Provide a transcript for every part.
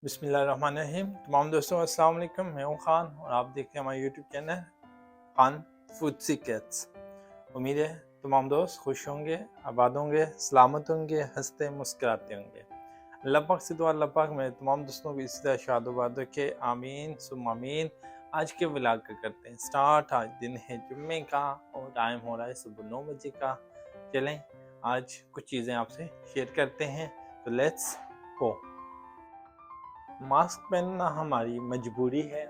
बिस्मिल्लाहिर्रहमानिर्रहीम। तमाम दोस्तों अस्सलाम वालेकुम। मैं हूँ खान और आप देख रहे हैं हमारा YouTube channel Khan food secrets. उम्मीद है तमाम दोस्त खुश होंगे, आबाद होंगे, सलामत होंगे, हंसते मुस्कुराते होंगे। अल्लाह पाक से दुआ, अल्लाह पाक मेरे तमाम दोस्तों को इसी तरह शादोबाद रखे, आमीन सुम आमीन। आज के व्लॉग का करते हैं स्टार्ट। आज दिन है जुम्मे का और टाइम हो रहा है सुबह 9 बजे का। चलें आज कुछ चीज़ें आपसे शेयर करते हैं, तो लेट्स गो। मास्क पहनना हमारी मजबूरी है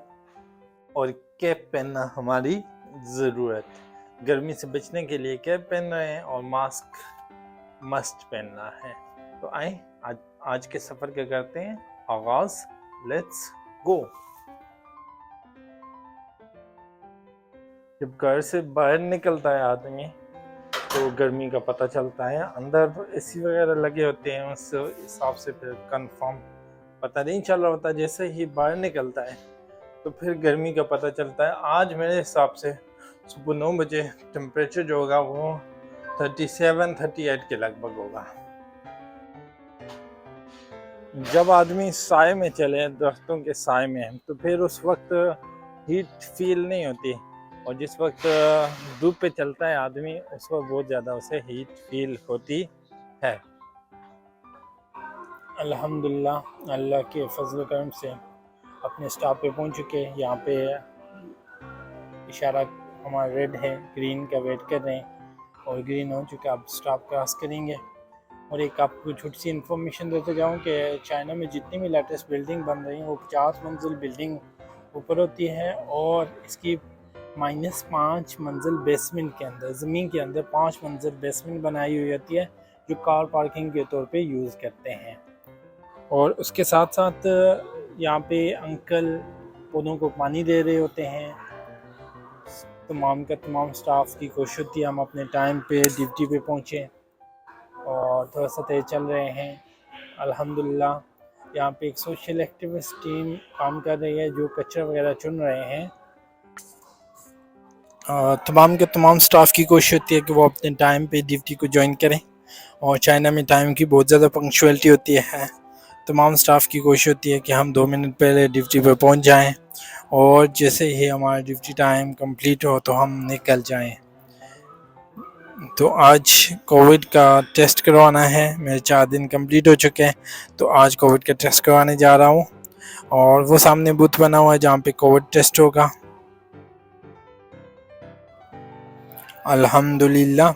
और कैप पहनना हमारी ज़रूरत। गर्मी से बचने के लिए कैप पहन रहे हैं और मास्क मस्ट पहनना है। तो आए आज के सफ़र का करते हैं आगाज़। Let's go. जब घर से बाहर निकलता है आदमी तो गर्मी का पता चलता है। अंदर एसी वगैरह लगे होते हैं, उस हिसाब से फिर कंफर्म पता नहीं चल रहा होता। जैसे ही बाहर निकलता है तो फिर गर्मी का पता चलता है। आज मेरे हिसाब से सुबह 9 बजे टेम्परेचर जो होगा वो 37-38 के लगभग होगा। जब आदमी साए में चले, दरख्तों के साए में, तो फिर उस वक्त हीट फील नहीं होती, और जिस वक्त धूप पे चलता है आदमी उस वक्त बहुत ज़्यादा उसे हीट फील होती है। अल्हम्दुलिल्लाह अल्लाह के फजल करम से अपने स्टॉप पे पहुंच चुके हैं। यहाँ पे इशारा हमारा रेड है, ग्रीन का वेट कर रहे हैं और ग्रीन हो चुका, अब स्टॉप क्रॉस करेंगे। और एक आपको छोटी सी इन्फॉर्मेशन देते जाऊँ कि चाइना में जितनी भी लेटेस्ट बिल्डिंग बन रही हैं वो 50 मंजिल बिल्डिंग ऊपर होती है और इसकी -5 मंजिल बेसमेंट के अंदर, ज़मीन के अंदर 5 मंजिल बेसमेंट बनाई हुई होती है जो कार पार्किंग के तौर पे यूज़ करते हैं। और उसके साथ साथ यहाँ पे अंकल पौधों को पानी दे रहे होते हैं। तमाम का तमाम स्टाफ की कोशिश होती है हम अपने टाइम पे ड्यूटी पे पहुँचें और थोड़ा सा तेज चल रहे हैं। अल्हम्दुलिल्लाह यहाँ पे एक सोशल एक्टिविस्ट टीम काम कर रही है जो कचरा वगैरह चुन रहे हैं। तमाम के तमाम स्टाफ की कोशिश होती है कि वो अपने टाइम पे ड्यूटी को ज्वाइन करें, और चाइना में टाइम की बहुत ज़्यादा पंक्चुअलिटी होती है। तमाम स्टाफ की कोशिश होती है कि हम 2 मिनट पहले ड्यूटी पर पहुंच जाएं और जैसे ही हमारा ड्यूटी टाइम कंप्लीट हो तो हम निकल जाएं। तो आज कोविड का टेस्ट करवाना है। मेरे 4 दिन कंप्लीट हो चुके हैं, तो आज कोविड का टेस्ट करवाने जा रहा हूं और वो सामने बूथ बना हुआ है जहां पे कोविड टेस्ट होगा। अल्हम्दुलिल्लाह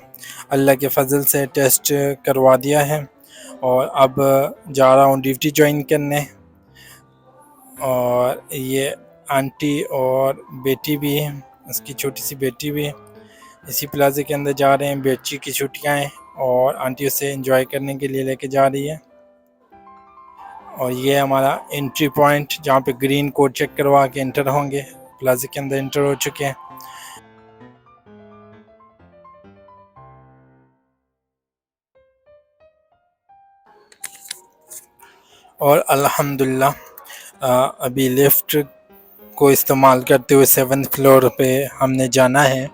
अल्लाह के फजल से टेस्ट करवा दिया है और अब जा रहा हूँ ड्यूटी ज्वाइन करने। और ये आंटी और बेटी भी है, उसकी छोटी सी बेटी भी इसी प्लाजे के अंदर जा रहे हैं। बच्ची की छुट्टियां हैं और आंटी उसे एंजॉय करने के लिए लेके जा रही है। और ये हमारा एंट्री पॉइंट जहाँ पे ग्रीन कोड चेक करवा के एंटर होंगे। प्लाजे के अंदर एंटर हो चुके हैं। और अल्हम्दुलिल्लाह अभी लिफ्ट को इस्तेमाल करते हुए 7th फ्लोर पे हमने जाना है,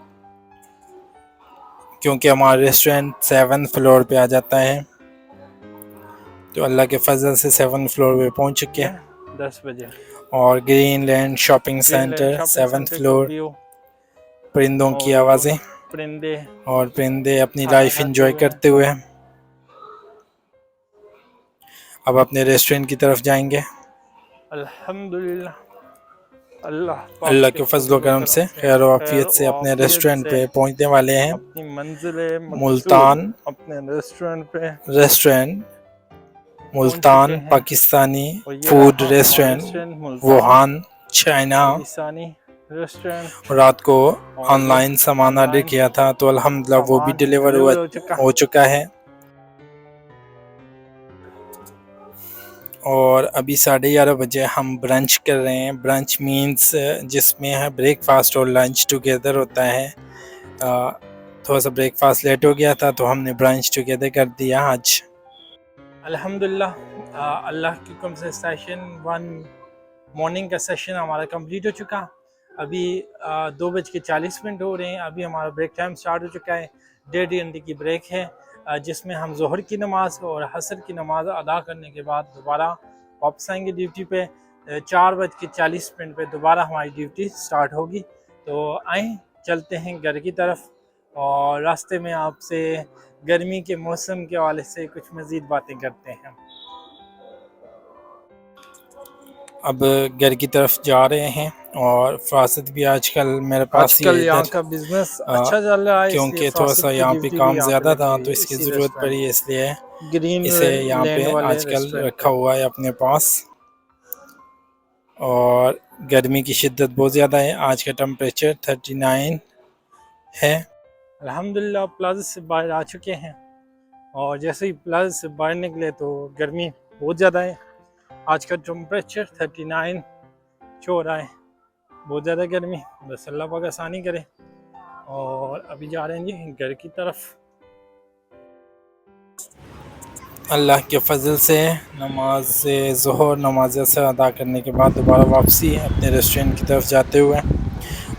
क्योंकि हमारा रेस्टोरेंट 7th फ्लोर पे आ जाता है। तो अल्लाह के फजल से 7th फ्लोर पे पहुंच चुके हैं 10 बजे। और green land shopping centre 7th floor. परिंदों की आवाज़ें, परिंदे अपनी लाइफ एंजॉय करते हुए अब अपने रेस्टोरेंट की तरफ जाएंगे। अल्हम्दुलिल्लाह अल्लाह के फजल करम से खैर आफियत से अपने रेस्टोरेंट पे पहुंचने वाले हैं। अपनी मंजिल मुल्तान, अपने restaurant Multan Pakistani food restaurant Wuhan China. रात को ऑनलाइन सामान ऑर्डर किया था तो अल्हम्दुलिल्लाह वो भी डिलीवर हो चुका है। और अभी 11:30 बजे हम ब्रंच कर रहे हैं। ब्रंच मीन्स जिसमें है ब्रेकफास्ट और लंच टुगेदर होता है। थोड़ा सा ब्रेकफास्ट लेट हो गया था तो हमने ब्रंच टुगेदर कर दिया आज। अल्हम्दुलिल्लाह अल्लाह के हुक्म से सेशन 1 मॉर्निंग का सेशन हमारा कंप्लीट हो चुका। अभी 2:40 हो रहे हैं। अभी हमारा ब्रेक टाइम स्टार्ट हो चुका है। 1.5 घंटे की ब्रेक है जिसमें हम ज़ोहर की नमाज़ और हसर की नमाज़ अदा करने के बाद दोबारा वापस आएंगे ड्यूटी पे। 4:40 पे दोबारा हमारी ड्यूटी स्टार्ट होगी। तो आए चलते हैं घर की तरफ, और रास्ते में आपसे गर्मी के मौसम के हवाले से कुछ मज़ीद बातें करते हैं। अब घर की तरफ जा रहे हैं, और फ़रासत भी आजकल मेरे पास ही है यहाँ इधर, का बिजनेस अच्छा चल रहा है, क्योंकि थोड़ा सा यहाँ पे काम ज़्यादा था तो इसकी ज़रूरत पड़ी, इसलिए ग्रीन इसे यहाँ लैंड पे वाले आजकल रखा हुआ है अपने पास। और गर्मी की शिद्दत बहुत ज़्यादा है, आज का टेम्परेचर 39 है। अल्हम्दुलिल्लाह प्लाजा से बाहर आ चुके हैं, और जैसे ही प्लाजा से बाहर निकले तो गर्मी बहुत ज़्यादा है। आज का टेम्परेचर 39 हो रहा है, बहुत ज़्यादा गर्मी, बस अल्लाह पाक आसानी करे। और अभी जा रहे हैं जी घर की तरफ। अल्लाह के फजल से नमाज ज़ोहर नमाज असर अदा करने के बाद दोबारा वापसी अपने रेस्टोरेंट की तरफ जाते हुए,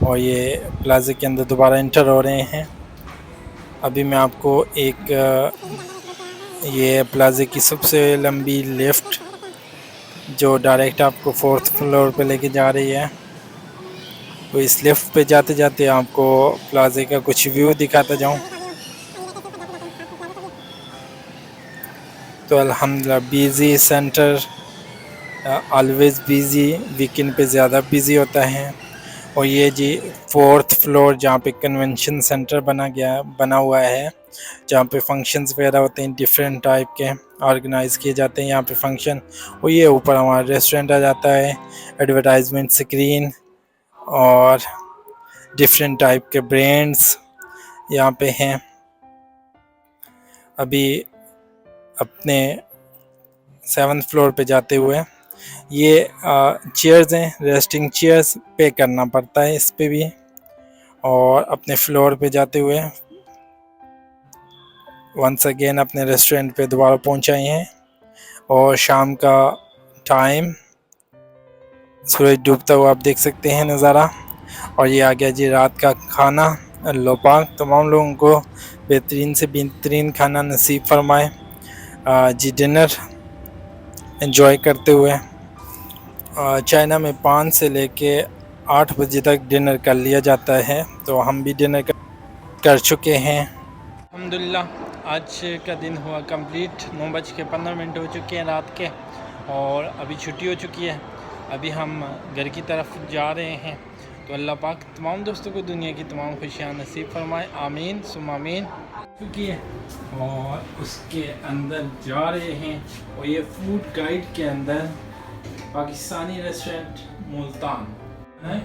और ये प्लाज़ा के अंदर दोबारा इंटर हो रहे हैं। अभी मैं आपको एक ये प्लाज़ा की सबसे लंबी लिफ्ट जो डायरेक्ट आपको 4th फ्लोर पे लेके जा रही है, तो इस लिफ्ट पे जाते जाते आपको प्लाज़ा का कुछ व्यू दिखाता जाऊं। तो अल्हम्दुलिल्लाह busy centre, always busy, weekend पे ज़्यादा बिज़ी होता है। और ये जी 4th फ्लोर जहाँ पे कन्वेंशन सेंटर बना हुआ है, जहाँ पे फंक्शंस वगैरह होते हैं, डिफरेंट टाइप के ऑर्गेनाइज़ किए जाते हैं यहाँ पे फंक्शन। और ये ऊपर हमारा रेस्टोरेंट आ जाता है, एडवर्टाइजमेंट स्क्रीन और डिफरेंट टाइप के ब्रांड्स यहाँ पे हैं। अभी अपने 7th फ्लोर पे जाते हुए ये चेयर्स हैं, रेस्टिंग चेयर्स, पे करना पड़ता है इस पे भी। और अपने फ्लोर पे जाते हुए वंस अगेन अपने रेस्टोरेंट पे दोबारा पहुंच आए हैं, और शाम का टाइम, सूरज डूबता हुआ आप देख सकते हैं नज़ारा। और ये आ गया जी रात का खाना। अल्लाह पाक तमाम लोगों को बेहतरीन से बेहतरीन खाना नसीब फरमाए। जी डिनर एंजॉय करते हुए चाइना में 5 से लेके 8 बजे तक डिनर कर लिया जाता है, तो हम भी डिनर कर चुके हैं। अल्हम्दुलिल्लाह आज का दिन हुआ कंप्लीट। 9:15 हो चुके हैं रात के, और अभी छुट्टी हो चुकी है। अभी हम घर की तरफ जा रहे हैं। तो अल्लाह पाक तमाम दोस्तों को दुनिया की तमाम खुशियाँ नसीब फरमाए, आमीन सुम आमीन। चुकी है, और उसके अंदर जा रहे हैं, और ये फूड गाइड के अंदर पाकिस्तानी रेस्टोरेंट मुल्तान है,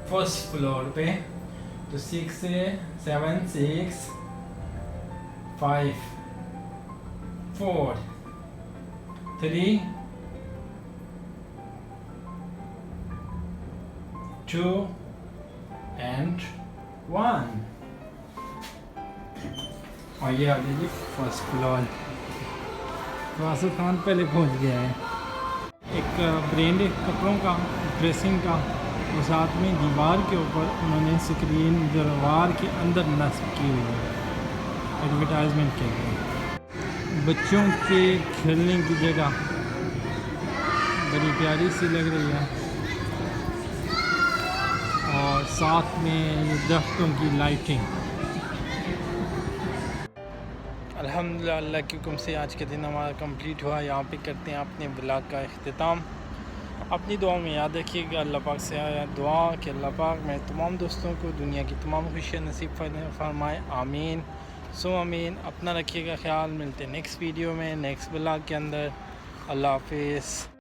1st फ्लोर पे। तो 6 से 7 6 5 4 3 2 and 1। और ये आ गया जी 1st फ्लोर। वासु खान पहले पहुंच गया है। एक ब्रांड है कपड़ों का, ड्रेसिंग का, और साथ में दीवार के ऊपर उन्होंने स्क्रीन दीवार के अंदर नस्ब की हुई है एडवर्टाइजमेंट के लिए। बच्चों के खेलने की जगह बड़ी प्यारी सी लग रही है, और साथ में दरख्तों की लाइटिंग। अल्हम्दुलिल्लाह अल्लाह के हुक्म से आज के दिन हमारा कंप्लीट हुआ। यहाँ पे करते हैं अपने ब्लॉग का अख्तिताम। अपनी दुआ में याद रखिएगा, अल्लाह पाक से दुआ कि अल्लाह पाक मैं तमाम दोस्तों को दुनिया की तमाम खुशियाँ नसीब फरमाए, आमीन सो आमीन। अपना रखिएगा ख्याल, मिलते हैं नेक्स्ट वीडियो में, नेक्स्ट ब्लॉग के अंदर। अल्लाह हाफिज़।